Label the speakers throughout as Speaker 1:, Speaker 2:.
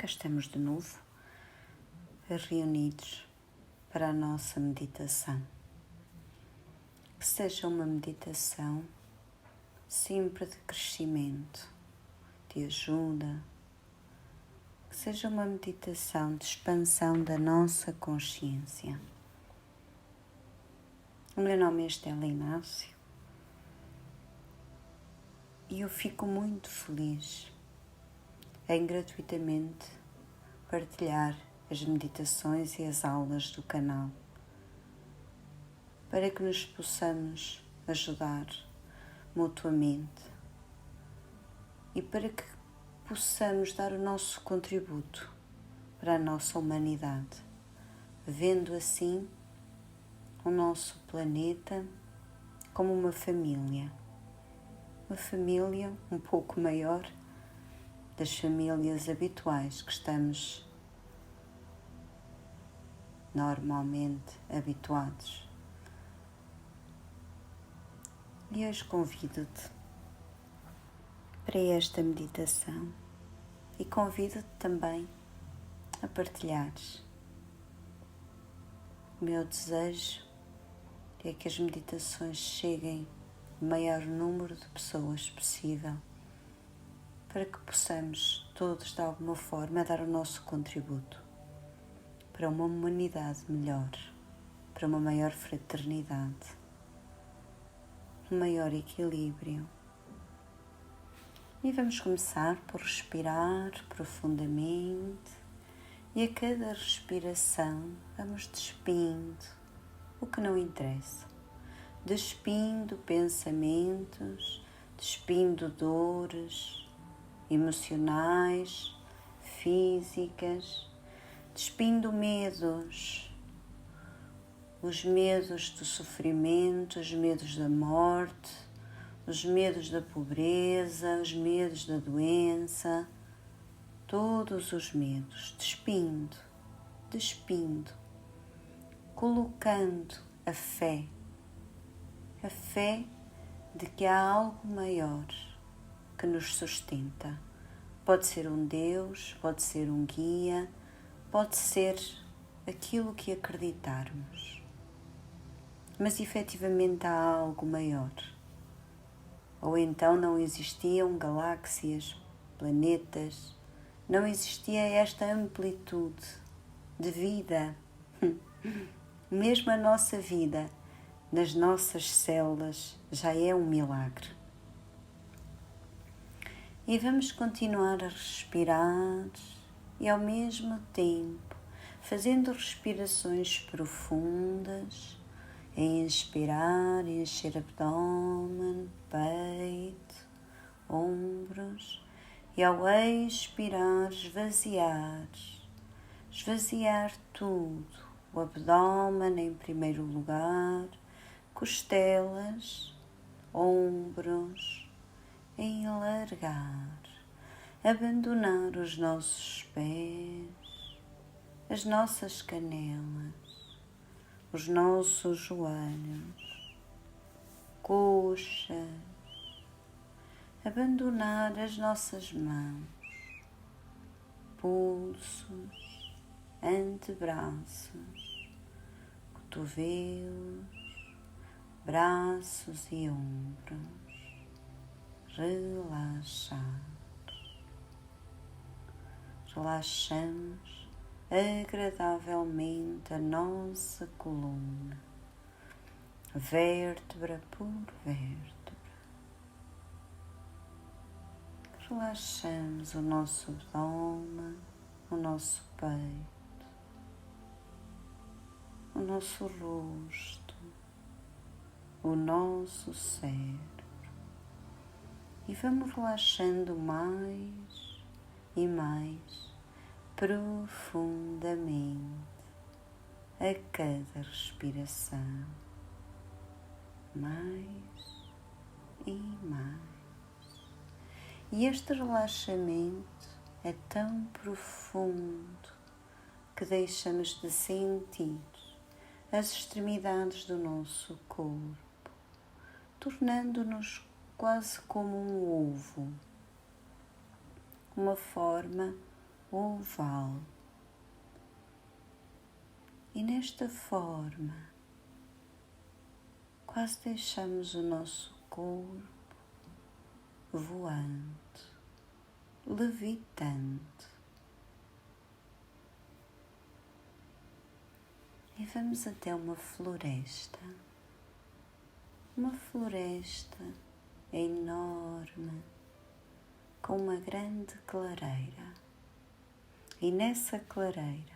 Speaker 1: cá estamos de novo, reunidos para a nossa meditação. Que seja uma meditação sempre de crescimento, de ajuda, que seja uma meditação de expansão da nossa consciência. O meu nome é Estela Inácio e eu fico muito feliz em gratuitamente partilhar as meditações e as aulas do canal para que nos possamos ajudar mutuamente e para que possamos dar o nosso contributo para a nossa humanidade, vendo assim o nosso planeta como uma família um pouco maior das famílias habituais que estamos normalmente habituados. E hoje convido-te para esta meditação e convido-te também a partilhares. O meu desejo é que as meditações cheguem ao maior número de pessoas possível, para que possamos todos de alguma forma dar o nosso contributo para uma humanidade melhor, para uma maior fraternidade, um maior equilíbrio. E vamos começar por respirar profundamente e a cada respiração vamos despindo o que não interessa, despindo pensamentos, despindo dores emocionais, físicas, despindo medos, os medos do sofrimento, os medos da morte, os medos da pobreza, os medos da doença, todos os medos, despindo, colocando a fé de que há algo maior que nos sustenta. Pode ser um Deus, pode ser um guia, pode ser aquilo que acreditarmos. Mas efetivamente há algo maior. Ou então não existiam galáxias, planetas, não existia esta amplitude de vida. Mesmo a nossa vida, nas nossas células, já é um milagre. E vamos continuar a respirar e ao mesmo tempo fazendo respirações profundas, a inspirar, encher abdômen, peito, ombros e ao expirar esvaziar tudo, o abdômen em primeiro lugar, costelas, ombros, em alargar, abandonar os nossos pés, as nossas canelas, os nossos joelhos, coxas, abandonar as nossas mãos, pulsos, antebraços, cotovelos, braços e ombros. Relaxamos agradavelmente a nossa coluna, vértebra por vértebra. Relaxamos o nosso abdômen, o nosso peito, o nosso rosto, o nosso cérebro. E vamos relaxando mais e mais profundamente a cada respiração, mais e mais. E este relaxamento é tão profundo que deixamos de sentir as extremidades do nosso corpo, tornando-nos quase como um ovo, uma forma oval. E nesta forma, quase deixamos o nosso corpo voando, levitando. E vamos até uma floresta enorme, com uma grande clareira. E nessa clareira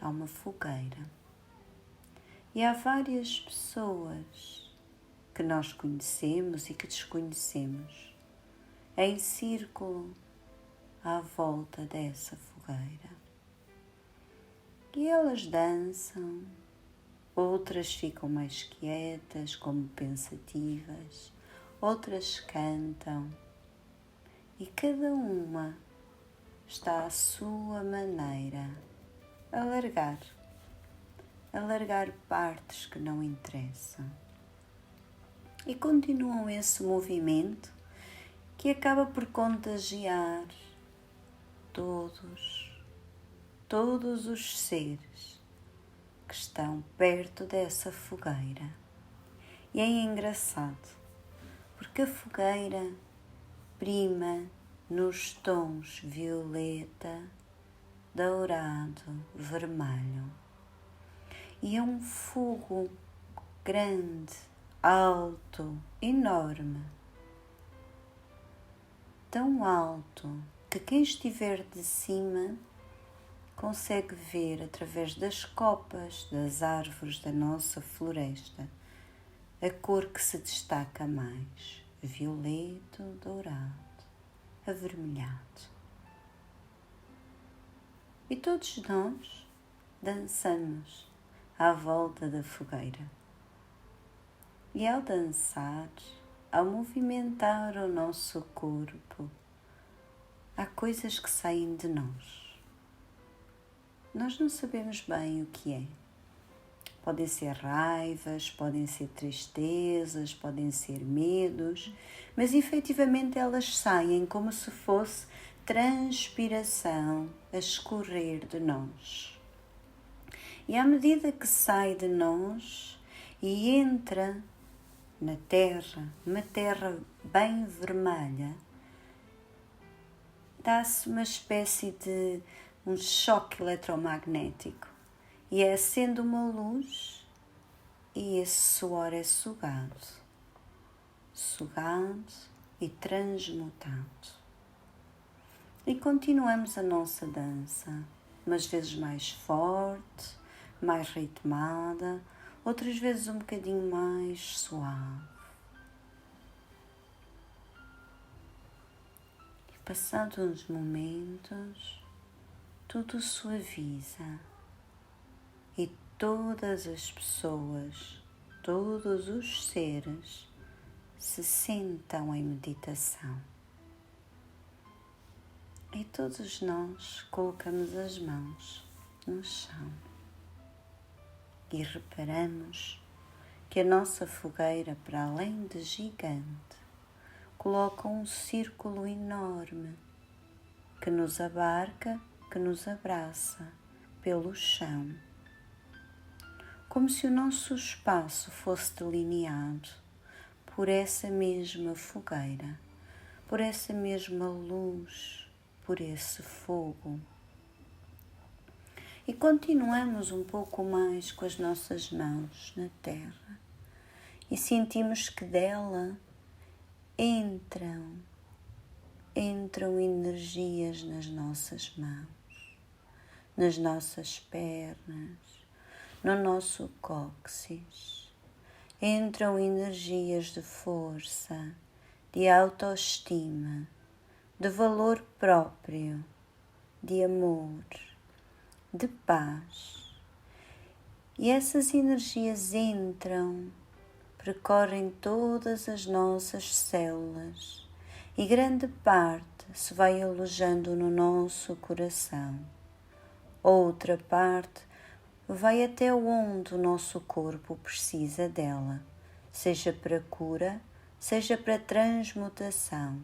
Speaker 1: há uma fogueira. E há várias pessoas que nós conhecemos e que desconhecemos em círculo à volta dessa fogueira. E elas dançam, outras ficam mais quietas, como pensativas, outras cantam, e cada uma está à sua maneira a largar partes que não interessam. E continuam esse movimento que acaba por contagiar todos os seres que estão perto dessa fogueira. E é engraçado, porque a fogueira prima nos tons violeta, dourado, vermelho. E é um fogo grande, alto, enorme. Tão alto que quem estiver de cima consegue ver através das copas das árvores da nossa floresta a cor que se destaca mais: violeta, dourado, avermelhado. E todos nós dançamos à volta da fogueira. E ao dançar, ao movimentar o nosso corpo, há coisas que saem de nós. Nós não sabemos bem o que é. Podem ser raivas, podem ser tristezas, podem ser medos, mas efetivamente elas saem como se fosse transpiração a escorrer de nós. E à medida que sai de nós e entra na terra, uma terra bem vermelha, dá-se uma espécie de um choque eletromagnético e é acende uma luz e esse suor é sugado e transmutado. E continuamos a nossa dança, umas vezes mais forte, mais ritmada, outras vezes um bocadinho mais suave. E passados uns momentos, tudo suaviza e todas as pessoas, todos os seres se sentam em meditação. E todos nós colocamos as mãos no chão e reparamos que a nossa fogueira, para além de gigante, coloca um círculo enorme que nos abarca, que nos abraça pelo chão, como se o nosso espaço fosse delineado por essa mesma fogueira, por essa mesma luz, por esse fogo. E continuamos um pouco mais com as nossas mãos na terra e sentimos que dela entram energias nas nossas mãos, nas nossas pernas, no nosso cóccix. Entram energias de força, de autoestima, de valor próprio, de amor, de paz. E essas energias entram, percorrem todas as nossas células e grande parte se vai alojando no nosso coração. Outra parte vai até onde o nosso corpo precisa dela, seja para cura, seja para transmutação.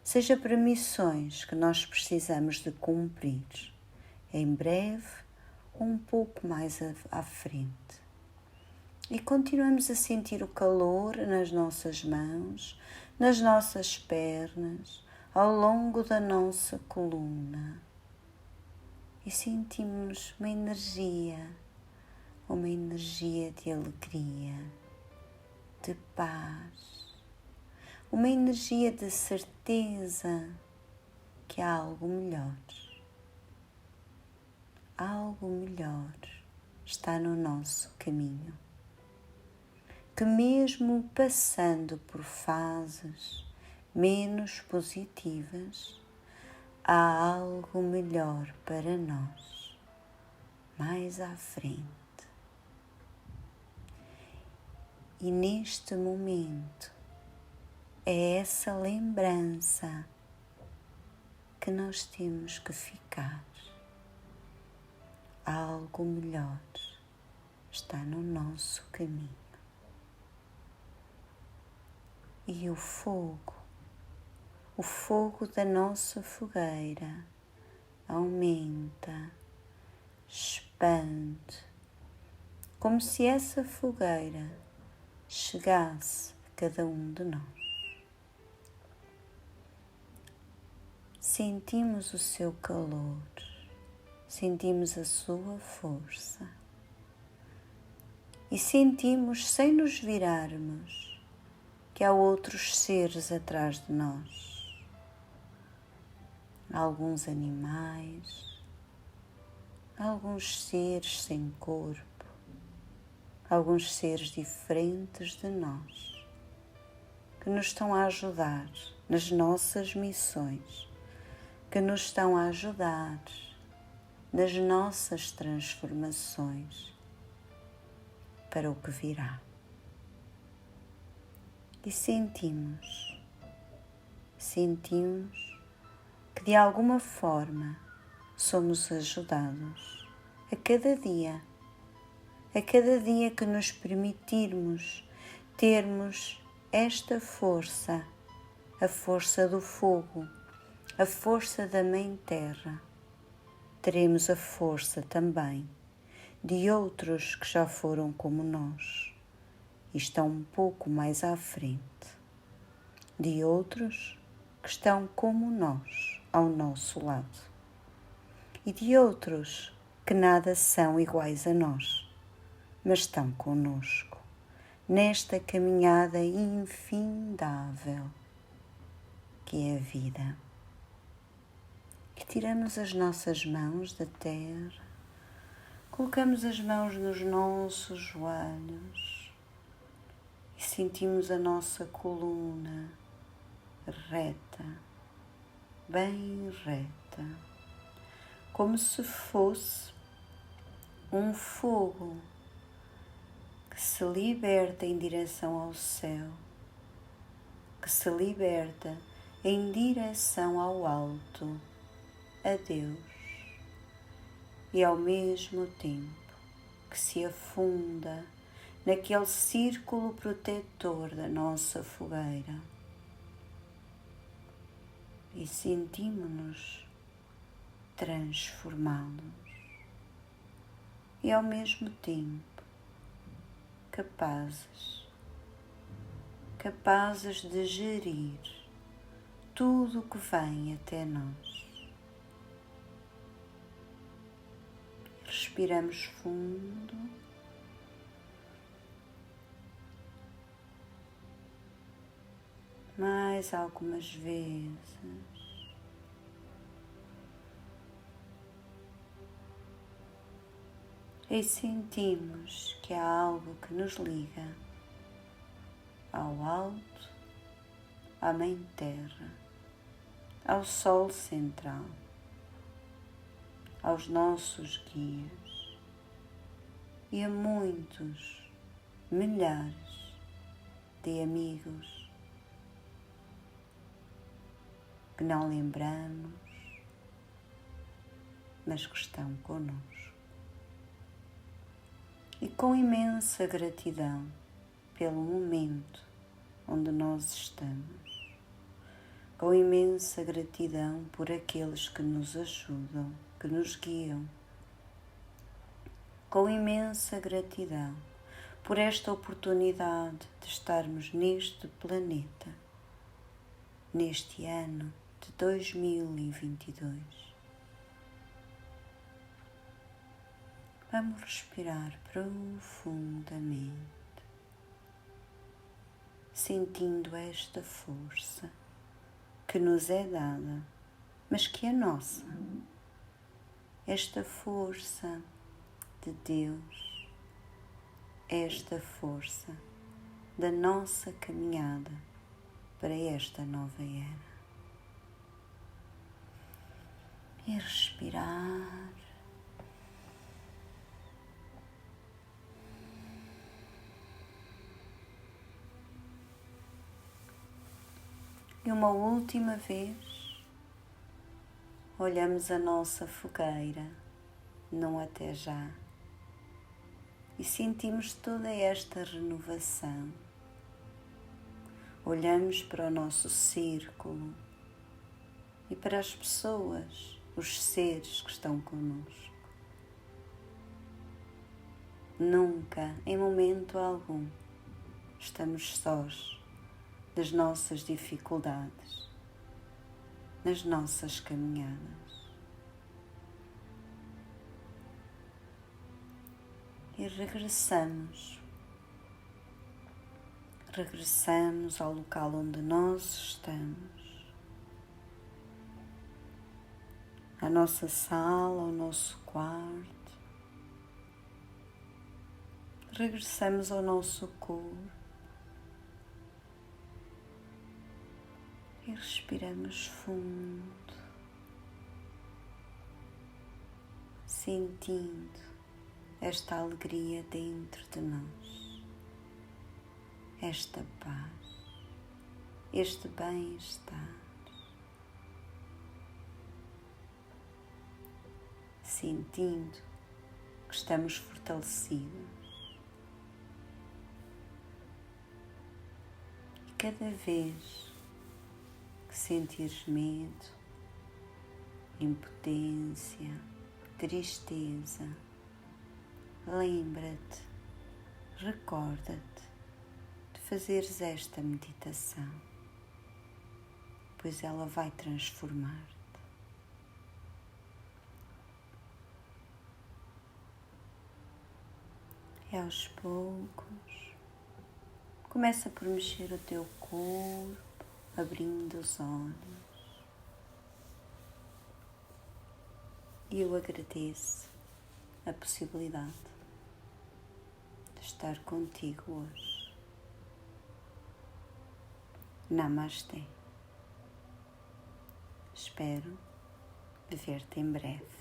Speaker 1: seja para missões que nós precisamos de cumprir, em breve ou um pouco mais à frente. E continuamos a sentir o calor nas nossas mãos, nas nossas pernas, ao longo da nossa coluna. E sentimos uma energia de alegria, de paz, uma energia de certeza que há algo melhor. Algo melhor está no nosso caminho. Que mesmo passando por fases menos positivas, há algo melhor para nós, mais à frente. E neste momento é essa lembrança que nós temos que ficar. Algo melhor está no nosso caminho. E o fogo da nossa fogueira aumenta, expande, como se essa fogueira chegasse a cada um de nós. Sentimos o seu calor, sentimos a sua força e sentimos, sem nos virarmos, que há outros seres atrás de nós, alguns animais, alguns seres sem corpo, alguns seres diferentes de nós, que nos estão a ajudar nas nossas missões, que nos estão a ajudar nas nossas transformações para o que virá. E sentimos que de alguma forma somos ajudados a cada dia que nos permitirmos termos esta força, a força do fogo, a força da Mãe Terra, teremos a força também de outros que já foram como nós e estão um pouco mais à frente, de outros que estão como nós, ao nosso lado, e de outros que nada são iguais a nós, mas estão conosco nesta caminhada infindável que é a vida. E tiramos as nossas mãos da terra, colocamos as mãos nos nossos joelhos e sentimos a nossa coluna reta, bem reta, como se fosse um fogo que se liberta em direção ao céu, que se liberta em direção ao alto, a Deus, e ao mesmo tempo que se afunda naquele círculo protetor da nossa fogueira. E sentimos-nos transformados e ao mesmo tempo capazes de gerir tudo o que vem até nós. Respiramos fundo. Mais algumas vezes. E sentimos que há algo que nos liga ao alto, à Mãe Terra, ao Sol Central, aos nossos guias e a muitos, milhares de amigos que não lembramos, mas que estão connosco. E com imensa gratidão pelo momento onde nós estamos, com imensa gratidão por aqueles que nos ajudam, que nos guiam, com imensa gratidão por esta oportunidade de estarmos neste planeta, neste ano de 2022. Vamos respirar profundamente, sentindo esta força que nos é dada, mas que é nossa. Esta força de Deus, esta força da nossa caminhada para esta nova era. E respirar. E uma última vez, olhamos a nossa fogueira, não até já, e sentimos toda esta renovação. Olhamos para o nosso círculo e para as pessoas, os seres que estão connosco. Nunca, em momento algum, estamos sós das nossas dificuldades, nas nossas caminhadas. E regressamos ao local onde nós estamos, à nossa sala, ao nosso quarto. Regressamos ao nosso corpo e respiramos fundo, sentindo esta alegria dentro de nós, esta paz, este bem-estar, sentindo que estamos fortalecidos. E cada vez que sentires medo, impotência, tristeza, lembra-te, recorda-te de fazeres esta meditação, pois ela vai transformar-te. E aos poucos, começa por mexer o teu corpo, abrindo os olhos. E eu agradeço a possibilidade de estar contigo hoje. Namastê. Espero ver-te em breve.